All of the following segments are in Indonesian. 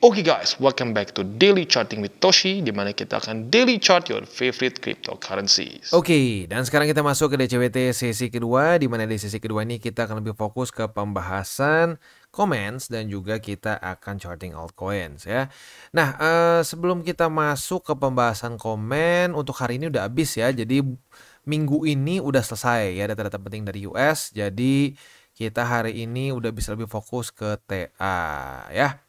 Oke guys, welcome back to Daily Charting with Toshi, di mana kita akan daily chart your favorite cryptocurrencies. Oke, dan sekarang kita masuk ke DCWT sesi kedua, di mana di sesi kedua ini kita akan lebih fokus ke pembahasan comments dan juga kita akan charting altcoins ya. Nah, sebelum kita masuk ke pembahasan komen, untuk hari ini udah habis ya. Jadi minggu ini udah selesai ya data-data penting dari US. Jadi kita hari ini udah bisa lebih fokus ke TA ya.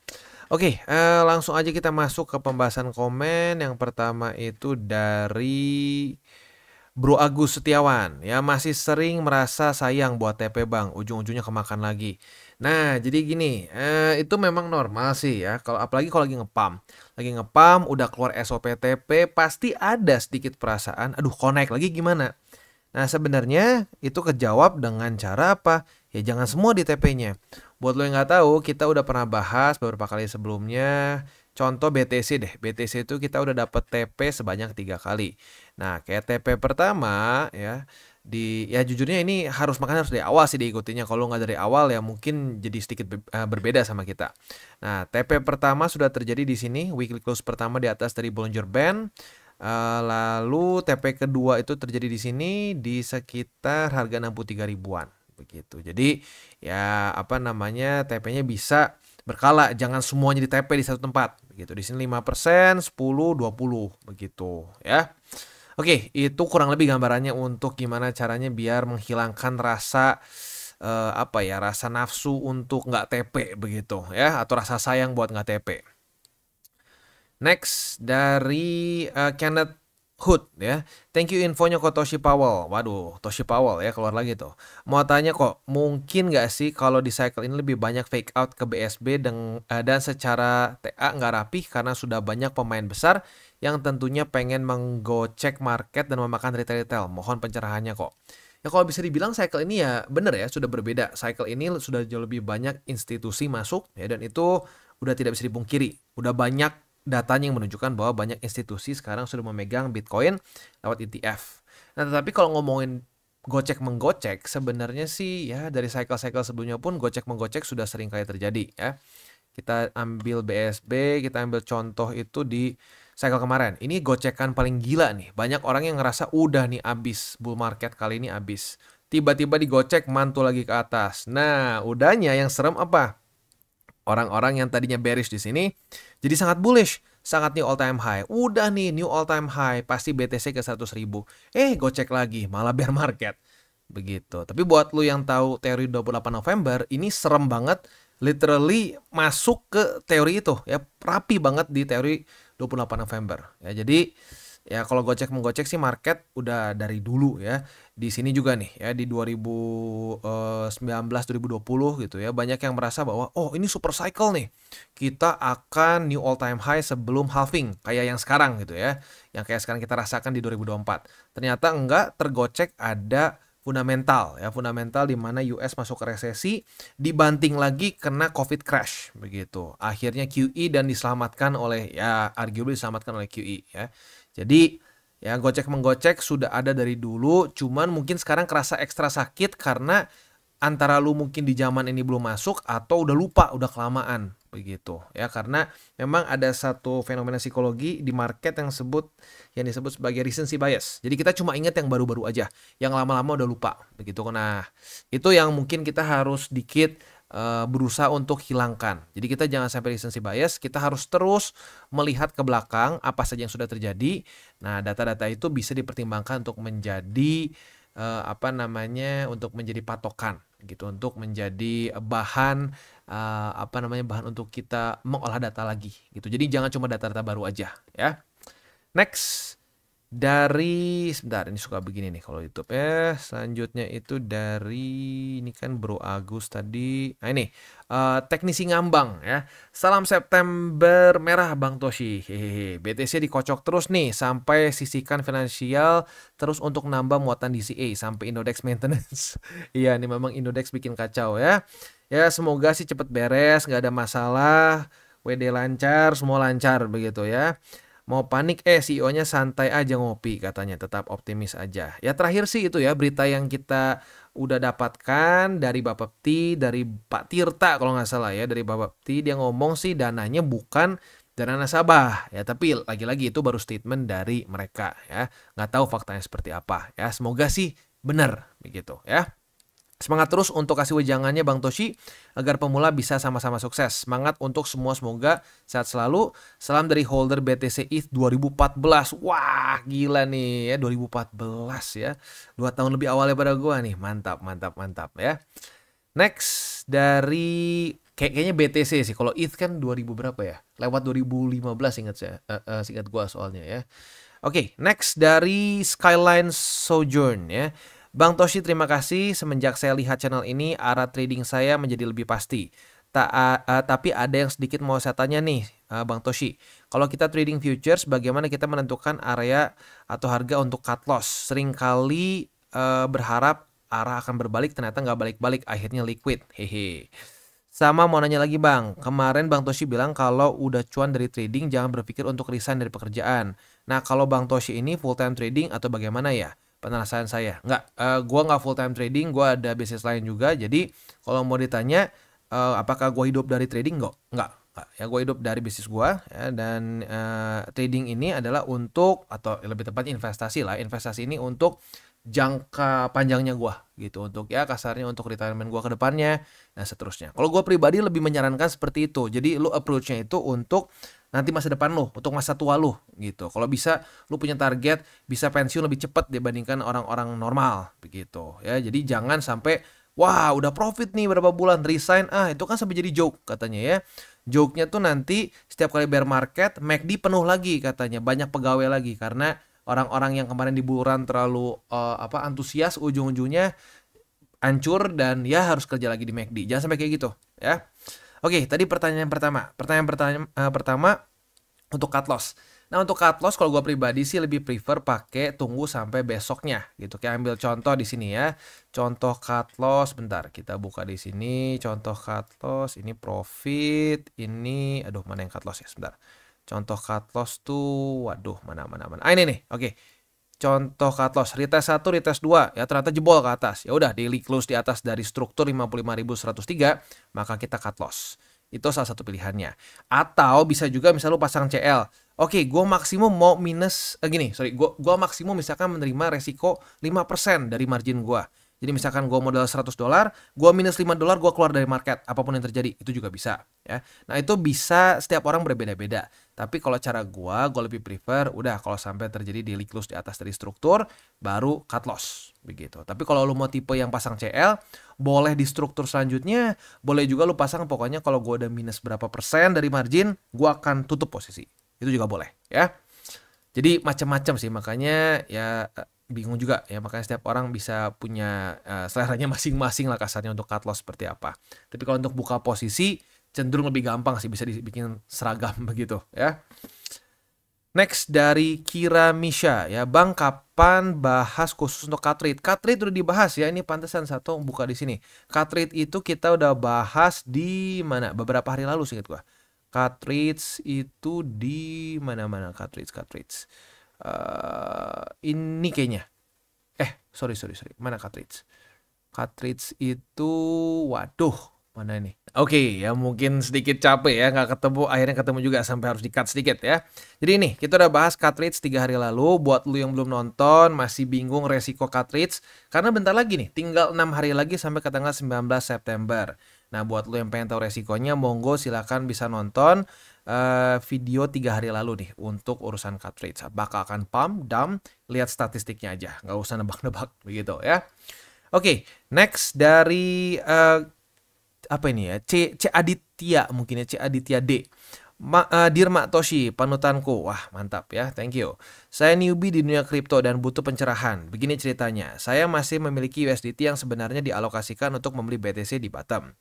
Oke, langsung aja kita masuk ke pembahasan komen. Yang pertama itu dari Bro Agus Setiawan, ya masih sering merasa sayang buat TP Bang, ujung-ujungnya kemakan lagi. Nah, jadi gini, itu memang normal sih ya, apalagi kalau lagi ngepam, udah keluar SOP TP, pasti ada sedikit perasaan, aduh connect lagi gimana? Nah, sebenarnya itu kejawab dengan cara apa? Ya jangan semua di TP-nya. Buat lo yang nggak tahu, kita udah pernah bahas beberapa kali sebelumnya. Contoh BTC deh. BTC itu kita udah dapet TP sebanyak 3 kali. Nah, kayak TP pertama ya, ya jujurnya ini makanya harus dari awal sih diikutinya. Kalau nggak dari awal ya mungkin jadi sedikit berbeda sama kita. Nah, TP pertama sudah terjadi di sini. Weekly close pertama di atas dari Bollinger Band. Lalu TP kedua itu terjadi di sini di sekitar harga 63 ribuan begitu. Jadi ya apa namanya TP-nya bisa berkala, jangan semuanya di TP di satu tempat begitu. Di sini 5%, 10, 20 begitu ya. Oke, itu kurang lebih gambarannya untuk gimana caranya biar menghilangkan rasa rasa nafsu untuk nggak TP begitu ya, atau rasa sayang buat nggak TP. Next dari Kenneth Hood ya. Thank you infonya kok Toshi Powell. Waduh, Toshi Powell ya keluar lagi tuh. Mau tanya kok, mungkin nggak sih kalau di cycle ini lebih banyak fake out ke BSB dan secara TA nggak rapi karena sudah banyak pemain besar yang tentunya pengen menggocek market dan memakan retail-retail. Mohon pencerahannya kok. Ya kalau bisa dibilang cycle ini ya bener ya sudah berbeda. Cycle ini sudah jauh lebih banyak institusi masuk ya, dan itu udah tidak bisa dipungkiri. Udah banyak datanya yang menunjukkan bahwa banyak institusi sekarang sudah memegang Bitcoin lewat ETF. Nah, tetapi kalau ngomongin gocek-menggocek, sebenarnya sih ya dari cycle-cycle sebelumnya pun gocek-menggocek sudah sering kali terjadi ya. Kita ambil BSB, kita ambil contoh itu di cycle kemarin. Ini gocekan paling gila nih. Banyak orang yang ngerasa udah nih abis, bull market kali ini abis. Tiba-tiba digocek, mantul lagi ke atas. Nah, udahnya yang serem apa? Orang-orang yang tadinya bearish di sini jadi sangat bullish, sangat new all time high. Udah nih new all time high, pasti BTC ke 100 ribu. Gocek lagi, malah bear market. Begitu. Tapi buat lu yang tahu teori 28 November, ini serem banget. Literally masuk ke teori itu ya, rapi banget di teori 28 November. Ya, jadi ya kalau gocek-menggocek sih market udah dari dulu ya. Di sini juga nih ya di 2019 2020 gitu ya, banyak yang merasa bahwa oh ini super cycle nih. Kita akan new all time high sebelum halving kayak yang sekarang gitu ya. Yang kayak sekarang kita rasakan di 2024. Ternyata enggak, tergocek ada fundamental ya, fundamental di mana US masuk ke resesi, dibanting lagi kena COVID crash begitu. Akhirnya QE dan diselamatkan oleh ya arguably diselamatkan oleh QE ya. Jadi ya gocek-menggocek sudah ada dari dulu, cuman mungkin sekarang kerasa ekstra sakit karena antara lu mungkin di zaman ini belum masuk atau udah lupa, udah kelamaan begitu ya, karena memang ada satu fenomena psikologi di market yang disebut sebagai recency bias. Jadi kita cuma ingat yang baru-baru aja, yang lama-lama udah lupa begitu. Nah, itu yang mungkin kita harus dikit berusaha untuk hilangkan. Jadi kita jangan sampai recency bias, kita harus terus melihat ke belakang apa saja yang sudah terjadi. Nah, data-data itu bisa dipertimbangkan untuk menjadi untuk menjadi patokan gitu, untuk menjadi bahan bahan untuk kita mengolah data lagi gitu. Jadi jangan cuma data-data baru aja ya. Next dari sebentar, ini suka begini nih kalau YouTube ya. Selanjutnya itu dari ini kan Bro Agus tadi. Nah ini teknisi ngambang ya. Salam September merah Bang Toshi. Hehehe. BTC dikocok terus nih sampai sisihkan finansial terus untuk nambah muatan DCA sampai Indodex maintenance. Iya, ini memang Indodex bikin kacau ya. Ya semoga sih cepet beres, nggak ada masalah. WD lancar, semua lancar begitu ya. Mau panik CEO-nya santai aja ngopi katanya, tetap optimis aja. Ya terakhir sih itu ya berita yang kita udah dapatkan dari Bapepti, dari Pak Tirta kalau nggak salah ya, dari Bapepti dia ngomong sih dananya bukan dana nasabah ya, tapi lagi-lagi itu baru statement dari mereka ya, nggak tahu faktanya seperti apa ya, semoga sih benar begitu ya. Semangat terus untuk kasih wejangannya Bang Toshi agar pemula bisa sama-sama sukses. Semangat untuk semua, semoga sehat selalu. Salam dari holder BTC ETH 2014. Wah, gila nih ya 2014 ya. 2 tahun lebih awal daripada gua nih. Mantap, mantap, mantap ya. Next dari kayaknya BTC sih. Kalau ETH kan 2000 berapa ya? Lewat 2015 ingat saya. Ingat gua soalnya ya. Oke, next dari Skyline Sojourn ya. Bang Toshi, terima kasih. Semenjak saya lihat channel ini, arah trading saya menjadi lebih pasti. Tapi ada yang sedikit mau saya tanya nih, Bang Toshi. Kalau kita trading futures, bagaimana kita menentukan area atau harga untuk cut loss? Seringkali berharap arah akan berbalik, ternyata nggak balik-balik, akhirnya liquid. Hehe. Sama mau nanya lagi Bang, kemarin Bang Toshi bilang kalau udah cuan dari trading jangan berpikir untuk resign dari pekerjaan. Nah kalau Bang Toshi ini full time trading atau bagaimana ya? Penasaran saya. Gua nggak full time trading, gua ada bisnis lain juga. Jadi kalau mau ditanya apakah gua hidup dari trading? Nggak. Ya gua hidup dari bisnis gua ya, dan trading ini adalah untuk, atau lebih tepat investasi lah. Investasi ini untuk jangka panjangnya gua gitu, untuk ya kasarnya untuk retirement gua ke depannya dan seterusnya. Kalau gua pribadi lebih menyarankan seperti itu. Jadi lu approach-nya itu untuk nanti masa depan lu, untuk masa tua lu gitu. Kalau bisa lu punya target bisa pensiun lebih cepat dibandingkan orang-orang normal begitu ya. Jadi jangan sampai wah udah profit nih berapa bulan resign, itu kan sampai jadi joke katanya ya. Joke-nya tuh nanti setiap kali bear market MACD penuh lagi katanya, banyak pegawai lagi karena orang-orang yang kemarin liburan terlalu antusias, ujung-ujungnya hancur dan ya harus kerja lagi di MACD. Jangan sampai kayak gitu ya. Oke, tadi pertanyaan pertama untuk cut loss. Nah untuk cut loss kalau gue pribadi sih lebih prefer pakai tunggu sampai besoknya gitu. Kayak ambil contoh di sini ya. Contoh cut loss, bentar kita buka di sini. Contoh cut loss, ini profit, ini mana yang cut loss ya, sebentar. Contoh cut loss tuh, waduh mana. Ini nih, oke. Contoh cut loss, retest 1, retest 2 ya, ternyata jebol ke atas. Ya udah, daily close di atas dari struktur 55.103, maka kita cut loss. Itu salah satu pilihannya. Atau bisa juga misal lu pasang CL. Oke, gue maksimum mau minus gue maksimum misalkan menerima resiko 5% dari margin gue. Jadi misalkan gue modal $100, gue minus $5, gue keluar dari market. Apapun yang terjadi, itu juga bisa ya. Nah itu bisa, setiap orang berbeda-beda. Tapi kalau cara gue lebih prefer udah kalau sampai terjadi daily close di atas dari struktur, baru cut loss begitu. Tapi kalau lu mau tipe yang pasang CL, boleh di struktur selanjutnya, boleh juga lu pasang pokoknya kalau gue udah minus berapa persen dari margin, gue akan tutup posisi. Itu juga boleh ya. Jadi macam-macam sih, makanya ya bingung juga ya, makanya setiap orang bisa punya seleranya masing-masing lah kasarnya untuk cut loss seperti apa. Tapi kalau untuk buka posisi cenderung lebih gampang sih, bisa dibikin seragam begitu ya. Next dari Kira Misha ya, Bang kapan bahas khusus untuk cut rate? Cut rate udah dibahas ya, ini pantesan satu buka di sini. Cut rate itu kita udah bahas di mana? Beberapa hari lalu sih gua. Cut rates itu di mana-mana cut rates. Ini kayaknya. Sorry. Mana cut rates? Cut rates itu, waduh, mana ini? Oke, ya mungkin sedikit capek ya, nggak ketemu, akhirnya ketemu juga sampai harus di-cut sedikit ya. Jadi ini, kita udah bahas cut rates 3 hari lalu. Buat lu yang belum nonton, masih bingung resiko cut rates, karena bentar lagi nih, tinggal 6 hari lagi sampai ke tanggal 19 September. Nah, buat lu yang pengen tahu resikonya, monggo silakan bisa nonton video 3 hari lalu nih untuk urusan cut rates. Apakah akan pump, dump, lihat statistiknya aja, nggak usah nebak-nebak begitu ya. Oke, next dari apa ini ya, C Aditya mungkin ya, C Aditya D. Dear Mak Toshi, panutanku. Wah mantap ya, thank you. Saya newbie di dunia kripto dan butuh pencerahan. Begini ceritanya, saya masih memiliki USDT yang sebenarnya dialokasikan untuk membeli BTC di bottom.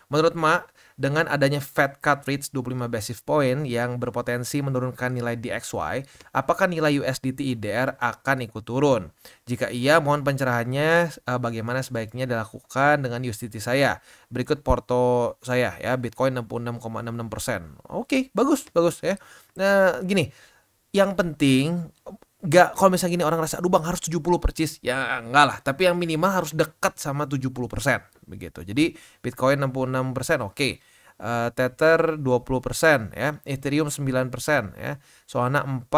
Menurut Mak, dengan adanya Fed cut rates 25 basis point yang berpotensi menurunkan nilai DXY, apakah nilai USDT IDR akan ikut turun? Jika iya, mohon pencerahannya bagaimana sebaiknya dilakukan dengan USDT saya. Berikut porto saya ya, Bitcoin 66,66%. Oke, bagus ya. Nah, gini, yang penting nggak, kalau misalnya gini orang rasa aduh bang harus 70 percis, ya enggak lah, tapi yang minimal harus dekat sama 70% begitu. Jadi Bitcoin 66% oke. Tether 20% ya, Ethereum 9% ya, Solana 4,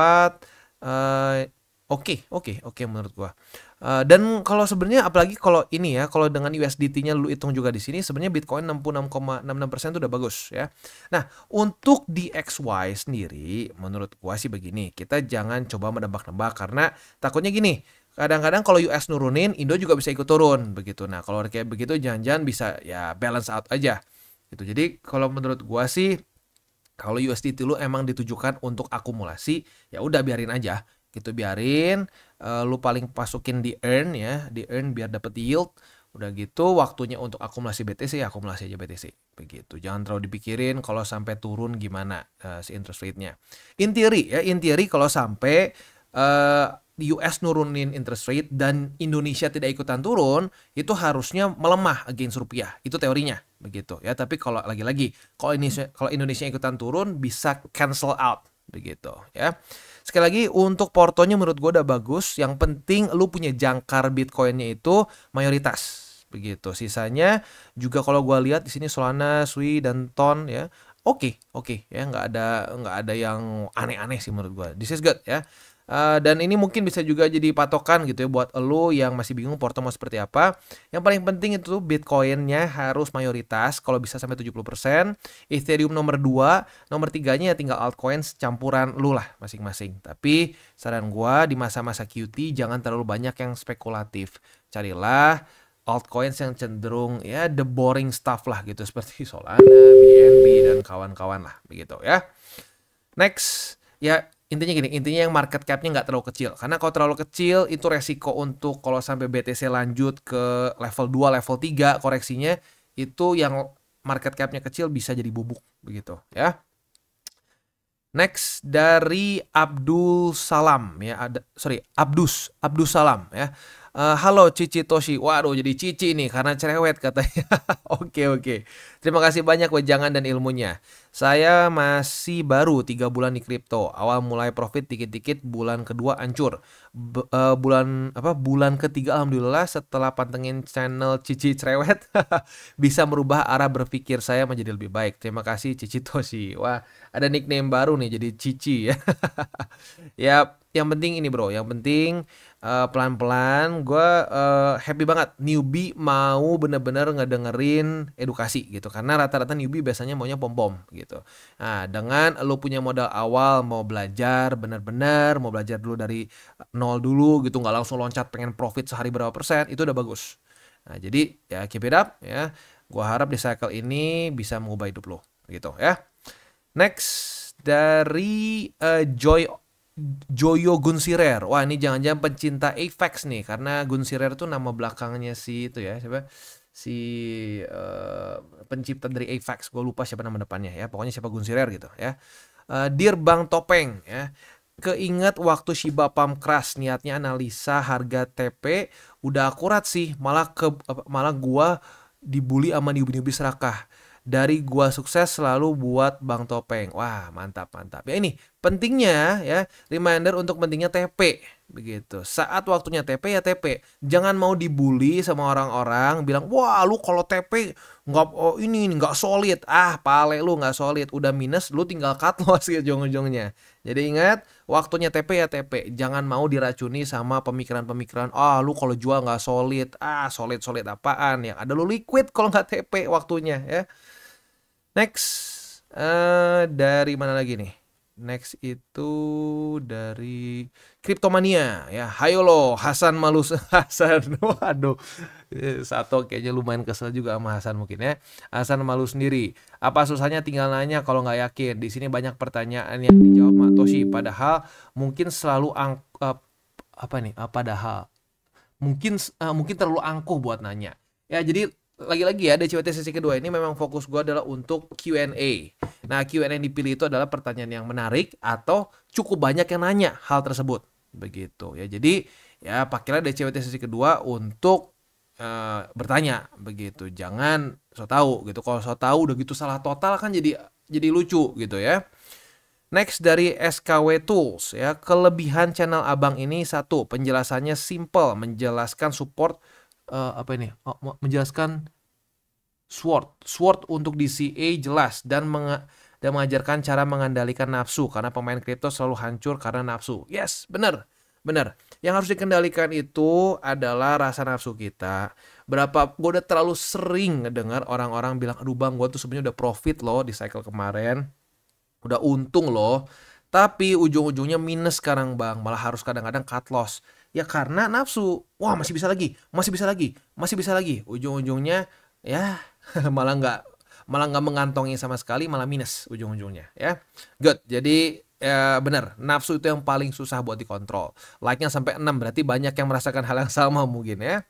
oke menurut gua. Dan kalau sebenarnya apalagi kalau ini ya, kalau dengan USDT-nya lu hitung juga di sini, sebenarnya Bitcoin 66,66% itu udah bagus ya. Nah, untuk di XY sendiri, menurut gua sih begini, kita jangan coba menebak-nebak karena takutnya gini. Kadang-kadang kalau US nurunin, Indo juga bisa ikut turun begitu. Nah, kalau kayak begitu jangan-jangan bisa ya balance out aja gitu. Jadi kalau menurut gua sih kalau USDT lu emang ditujukan untuk akumulasi, ya udah biarin aja gitu, biarin. Lu paling masukin di earn ya, di earn biar dapet yield. Udah gitu waktunya untuk akumulasi BTC, ya akumulasi aja BTC begitu. Jangan terlalu dipikirin kalau sampai turun gimana si interest rate-nya. In theory kalau sampai US nurunin interest rate dan Indonesia tidak ikutan turun, itu harusnya melemah against rupiah. Itu teorinya begitu ya. Tapi kalau lagi-lagi kalau Indonesia ikutan turun bisa cancel out begitu ya. Sekali lagi untuk portonya menurut gue udah bagus. Yang penting lu punya jangkar Bitcoinnya itu mayoritas begitu. Sisanya juga kalau gue lihat di sini Solana, Sui dan Ton ya. Oke ya, nggak ada yang aneh-aneh sih menurut gue. This is good ya. Dan ini mungkin bisa juga jadi patokan gitu ya buat lo yang masih bingung porto mau seperti apa. Yang paling penting itu Bitcoinnya harus mayoritas, kalau bisa sampai 70%. Ethereum nomor 2, nomor 3-nya ya tinggal altcoins campuran lu lah masing-masing. Tapi saran gua di masa-masa QT jangan terlalu banyak yang spekulatif. Carilah altcoins yang cenderung ya the boring stuff lah gitu, seperti Solana, BNB dan kawan-kawan lah begitu ya. Next ya, intinya yang market cap-nya nggak terlalu kecil. Karena kalau terlalu kecil, itu resiko untuk kalau sampai BTC lanjut ke level 2, level 3 koreksinya, itu yang market cap-nya kecil bisa jadi bubuk, begitu ya. Next dari Abdul Salam ya, Abdus Salam ya. Halo Cici Toshi. Waduh, jadi Cici nih karena cerewet katanya. Oke. Terima kasih banyak wejangan dan ilmunya. Saya masih baru 3 bulan di kripto. Awal mulai profit dikit-dikit, bulan kedua hancur. Bulan ketiga alhamdulillah setelah pantengin channel Cici cerewet bisa merubah arah berpikir saya menjadi lebih baik. Terima kasih Cici Toshi. Wah, ada nickname baru nih jadi Cici ya. Ya, yang penting ini bro, yang penting pelan-pelan gue happy banget newbie mau bener-bener ngedengerin edukasi gitu, karena rata-rata newbie biasanya maunya pom-pom gitu. Nah, dengan lo punya modal awal mau belajar bener-bener, mau belajar dulu dari nol dulu gitu, nggak langsung loncat pengen profit sehari berapa persen, itu udah bagus. Nah, jadi ya keep it up ya. Gue harap di cycle ini bisa mengubah hidup lo gitu ya. Next dari Joyo Gunsirer. Wah, ini jangan-jangan pencinta Apex nih, karena Gunsirer tuh nama belakangnya si itu ya, siapa? Si pencipta dari Apex. Gue lupa siapa nama depannya ya. Pokoknya siapa Gunsirer gitu ya. Dear Bang Topeng ya. Keinget waktu Shiba Pump crash, niatnya analisa harga TP udah akurat sih, malah gua dibully sama newbie-newbie serakah. Dari gua sukses selalu buat Bang Topeng. Wah, mantap. Ya ini pentingnya ya, reminder untuk pentingnya TP begitu. Saat waktunya TP ya TP. Jangan mau dibully sama orang-orang bilang, "Wah, lu kalau TP ini nggak solid." Ah, pale lu nggak solid. Udah minus, lu tinggal cut loss ya ujung-ujungnya. Jadi ingat, waktunya TP ya TP. Jangan mau diracuni sama pemikiran-pemikiran, "Ah, lu kalau jual nggak solid." Ah, solid apaan? Yang ada lu liquid kalau nggak TP waktunya ya. Next, dari mana lagi nih? Next itu dari Cryptomania ya. Hayo lo Hasan Malus Hasan. Waduh. Satu kayaknya lumayan kesel juga sama Hasan mungkin ya. Hasan malu sendiri. Apa susahnya tinggal nanya kalau nggak yakin. Di sini banyak pertanyaan yang dijawab Mak Toshi. Padahal mungkin selalu padahal mungkin terlalu angkuh buat nanya. Ya, jadi lagi-lagi ya, DCWT sesi kedua ini memang fokus gue adalah untuk Q&A. Nah, Q&A yang dipilih itu adalah pertanyaan yang menarik atau cukup banyak yang nanya hal tersebut. Begitu ya. Jadi ya pakailah DCWT sesi kedua untuk bertanya begitu. Jangan so tahu gitu. Kalau so tahu udah gitu salah total kan jadi lucu gitu ya. Next dari SKW Tools ya, kelebihan channel Abang ini satu, penjelasannya simple, menjelaskan support menjelaskan sword untuk DCA jelas dan mengajarkan cara mengendalikan nafsu karena pemain kripto selalu hancur karena nafsu. Yes, benar. Benar. Yang harus dikendalikan itu adalah rasa nafsu kita. Gue udah terlalu sering ngedengar orang-orang bilang, aduh bang, gue tuh sebenarnya udah profit loh di cycle kemarin. Udah untung loh. Tapi ujung-ujungnya minus sekarang bang. Malah harus kadang-kadang cut loss. Ya karena nafsu. Wah masih bisa lagi. Masih bisa lagi. Masih bisa lagi. Ujung-ujungnya ya malah nggak mengantongi sama sekali, malah minus ujung-ujungnya ya. Good. Jadi ya benar, nafsu itu yang paling susah buat dikontrol. Like-nya sampai 6, berarti banyak yang merasakan hal yang sama mungkin ya.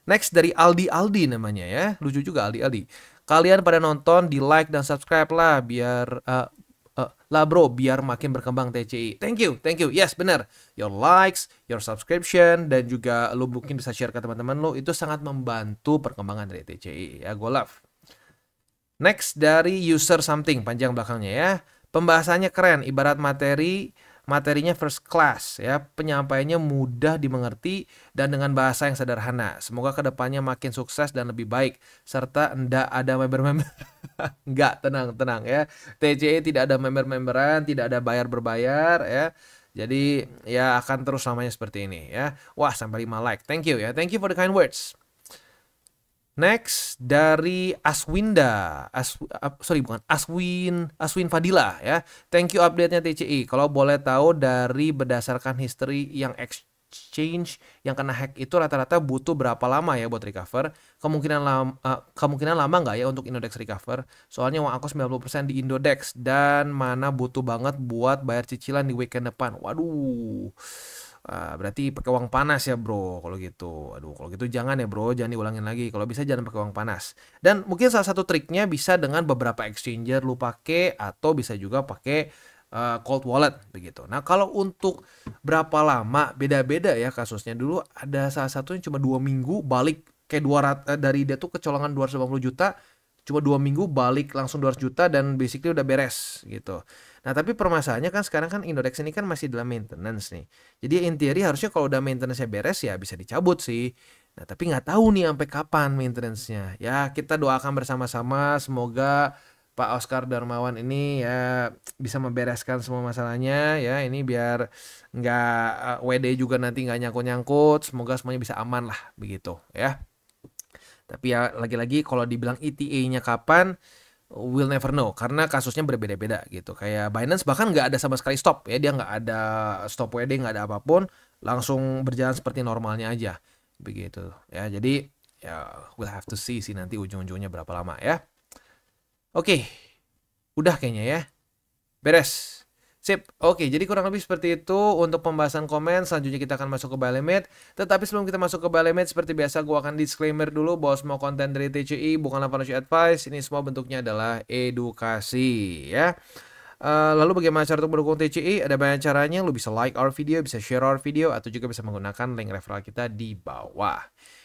Next dari Aldi namanya ya. Lucu juga Aldi. Kalian pada nonton, di like dan subscribe lah biar bro, biar makin berkembang TCI. Thank you. Yes, benar. Your likes, your subscription, dan juga lo mungkin bisa share ke teman-teman lo, itu sangat membantu perkembangan dari TCI. Ya, gue love. Next dari user something, panjang belakangnya ya. Pembahasannya keren, ibarat materinya first class ya, penyampaiannya mudah dimengerti dan dengan bahasa yang sederhana. Semoga kedepannya makin sukses dan lebih baik, serta ndak ada member-member. Enggak, tenang ya. TCE tidak ada member-memberan, tidak ada bayar-berbayar ya. Jadi ya akan terus namanya seperti ini ya. Wah, sampai 5 like. Thank you ya. Thank you for the kind words. Next dari Aswinda, Aswin Fadila ya. Thank you update-nya TCI. Kalau boleh tahu dari berdasarkan history yang exchange yang kena hack itu rata-rata butuh berapa lama ya buat recover? Kemungkinan lama nggak ya untuk Indodex recover? Soalnya uang aku 90% di Indodex dan mana butuh banget buat bayar cicilan di weekend depan. Waduh. Berarti pakai uang panas ya bro kalau gitu. Aduh, kalau gitu jangan ya bro, jangan diulangin lagi. Kalau bisa jangan pakai uang panas. Dan mungkin salah satu triknya bisa dengan beberapa exchanger lu pakai, atau bisa juga pakai cold wallet begitu. Nah, kalau untuk berapa lama beda-beda ya kasusnya. Dulu ada salah satu yang cuma 2 minggu balik kayak 200 dari dia tuh kecolongan 280 juta, cuma 2 minggu balik langsung 200 juta dan basically udah beres gitu. Nah, tapi permasalahannya kan sekarang kan Indodex ini kan masih dalam maintenance nih. Jadi in theory harusnya kalau udah maintenance-nya beres ya bisa dicabut sih. Nah, tapi nggak tahu nih sampai kapan maintenance-nya. Ya, kita doakan bersama-sama semoga Pak Oscar Darmawan ini ya bisa membereskan semua masalahnya ya. Ini biar nggak WD juga nanti nggak nyangkut-nyangkut. Semoga semuanya bisa aman lah begitu ya. Tapi ya lagi-lagi kalau dibilang ETA-nya kapan, we'll never know karena kasusnya berbeda-beda gitu. Kayak Binance bahkan nggak ada sama sekali stop ya, dia nggak ada stop WD, nggak ada apapun, langsung berjalan seperti normalnya aja begitu ya. Jadi ya we'll have to see sih nanti ujung-ujungnya berapa lama ya. Oke, udah kayaknya ya, beres. Sip, oke, jadi kurang lebih seperti itu untuk pembahasan komen. Selanjutnya kita akan masuk ke buy limit. Tetapi sebelum kita masuk ke buy limit, seperti biasa gue akan disclaimer dulu bahwa semua konten dari TCI bukanlah financial advice. Ini semua bentuknya adalah edukasi ya. Lalu bagaimana cara untuk mendukung TCI? Ada banyak caranya. Lu bisa like our video, bisa share our video, atau juga bisa menggunakan link referral kita di bawah.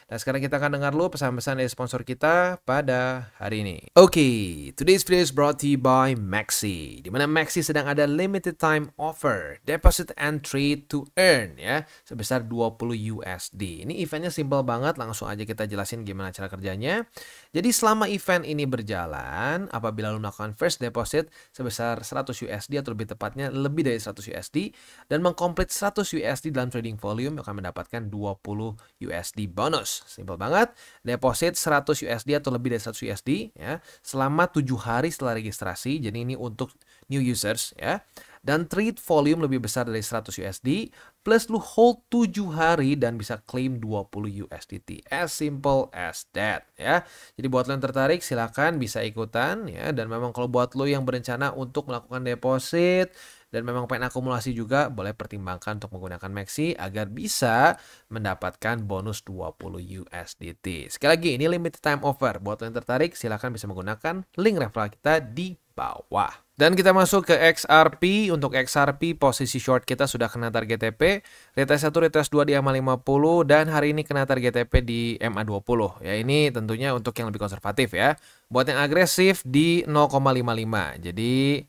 Nah, sekarang kita akan dengar dulu pesan-pesan dari sponsor kita pada hari ini. Oke, today's video is brought to you by Maxi. Di mana Maxi sedang ada limited time offer, deposit and trade to earn ya, sebesar 20 USD. Ini eventnya simple banget, langsung aja kita jelasin gimana cara kerjanya. Jadi selama event ini berjalan, apabila lo melakukan first deposit sebesar 100 USD atau lebih tepatnya lebih dari 100 USD dan mengkomplit 100 USD dalam trading volume, akan mendapatkan 20 USD bonus. Simple banget, deposit 100 USD atau lebih dari 100 USD ya, selama 7 hari setelah registrasi. Jadi ini untuk new users ya. Dan trade volume lebih besar dari 100 USD plus lu hold 7 hari dan bisa claim 20 USDT. As simple as that ya. Jadi buat lo yang tertarik silakan bisa ikutan ya. Dan memang kalau buat lo yang berencana untuk melakukan deposit dan memang pengen akumulasi juga, boleh pertimbangkan untuk menggunakan Maxi agar bisa mendapatkan bonus 20 USDT. Sekali lagi, ini limited time offer. Buat lo yang tertarik, silahkan bisa menggunakan link referral kita di bawah. Dan kita masuk ke XRP. Untuk XRP, posisi short kita sudah kena target TP. Retest 1, retest 2 di MA50. Dan hari ini kena target TP di MA20. Ya, ini tentunya untuk yang lebih konservatif ya. Buat yang agresif di 0,55. Jadi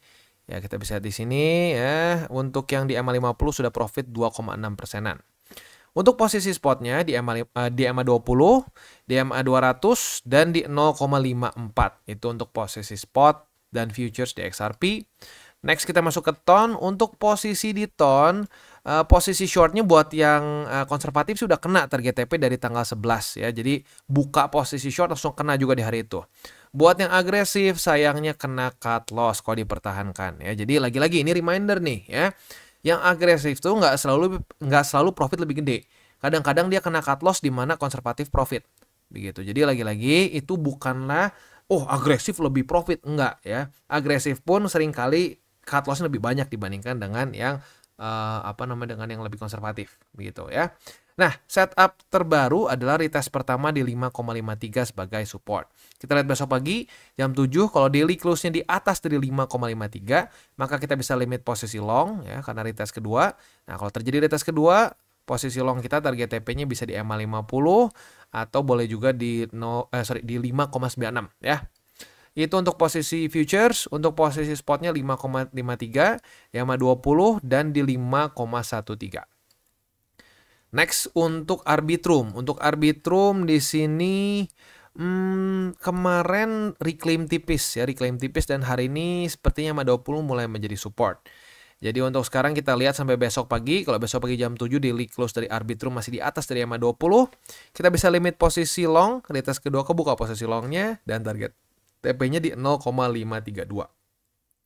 Ya, kita bisa lihat di sini ya, untuk yang di EMA 50 sudah profit 2,6%-an. Untuk posisi spotnya di EMA 20, di EMA 200, dan di 0,54. Itu untuk posisi spot dan futures di XRP. Next kita masuk ke ton. Untuk posisi di ton, posisi shortnya buat yang konservatif sudah kena target TP dari tanggal 11 ya. Jadi buka posisi short langsung kena juga di hari itu. Buat yang agresif sayangnya kena cut loss kalau dipertahankan ya. Jadi lagi-lagi ini reminder nih ya. Yang agresif tuh nggak selalu profit lebih gede. Kadang-kadang dia kena cut loss di mana konservatif profit. Begitu. Jadi lagi-lagi itu bukanlah agresif lebih profit, enggak ya. Agresif pun seringkali cut loss lebih banyak dibandingkan dengan yang dengan yang lebih konservatif begitu ya. Nah, setup terbaru adalah retest pertama di 5,53 sebagai support. Kita lihat besok pagi jam 7 kalau daily close-nya di atas dari 5,53, maka kita bisa limit posisi long ya karena retest kedua. Nah, kalau terjadi retest kedua, posisi long kita target TP-nya bisa di EMA 50 atau boleh juga di 5,96 ya. Itu untuk posisi futures, untuk posisi spotnya 5,53, EMA 20 dan di 5,13. Next untuk Arbitrum. Untuk Arbitrum di sini kemarin reclaim tipis dan hari ini sepertinya EMA 20 mulai menjadi support. Jadi untuk sekarang kita lihat sampai besok pagi. Kalau besok pagi jam 7 daily close dari Arbitrum masih di atas dari EMA 20, kita bisa limit posisi long, retest kedua kebuka posisi longnya dan target TP-nya di 0,532.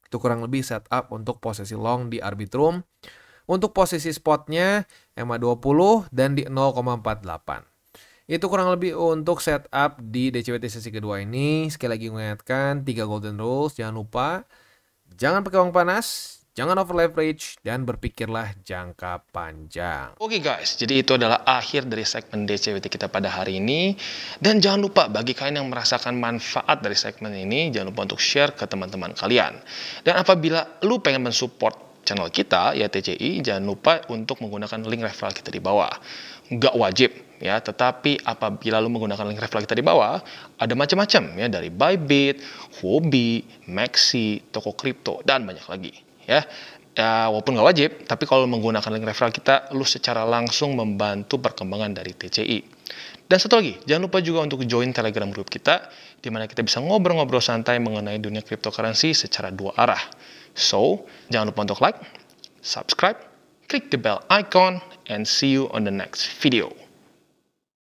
Itu kurang lebih setup untuk posisi long di Arbitrum. Untuk posisi spotnya EMA 20 dan di 0,48. Itu kurang lebih untuk setup di DCWT sesi kedua ini. Sekali lagi mengingatkan 3 golden rules. Jangan lupa, jangan pakai uang panas, jangan over leverage, dan berpikirlah jangka panjang. Oke guys, jadi itu adalah akhir dari segmen DCWT kita pada hari ini. Dan jangan lupa bagi kalian yang merasakan manfaat dari segmen ini, jangan lupa untuk share ke teman-teman kalian. Dan apabila lu pengen mensupport channel kita, ya TCI, jangan lupa untuk menggunakan link referral kita di bawah. Nggak wajib ya, tetapi apabila lu menggunakan link referral kita di bawah, ada macam-macam ya, dari Bybit, Huobi, Maxi, toko kripto, dan banyak lagi ya. Walaupun nggak wajib, tapi kalau menggunakan link referral kita, lu secara langsung membantu perkembangan dari TCI. Dan satu lagi, jangan lupa juga untuk join Telegram group kita, di mana kita bisa ngobrol-ngobrol santai mengenai dunia cryptocurrency secara dua arah. So, jangan lupa untuk like, subscribe, click the bell icon, and see you on the next video.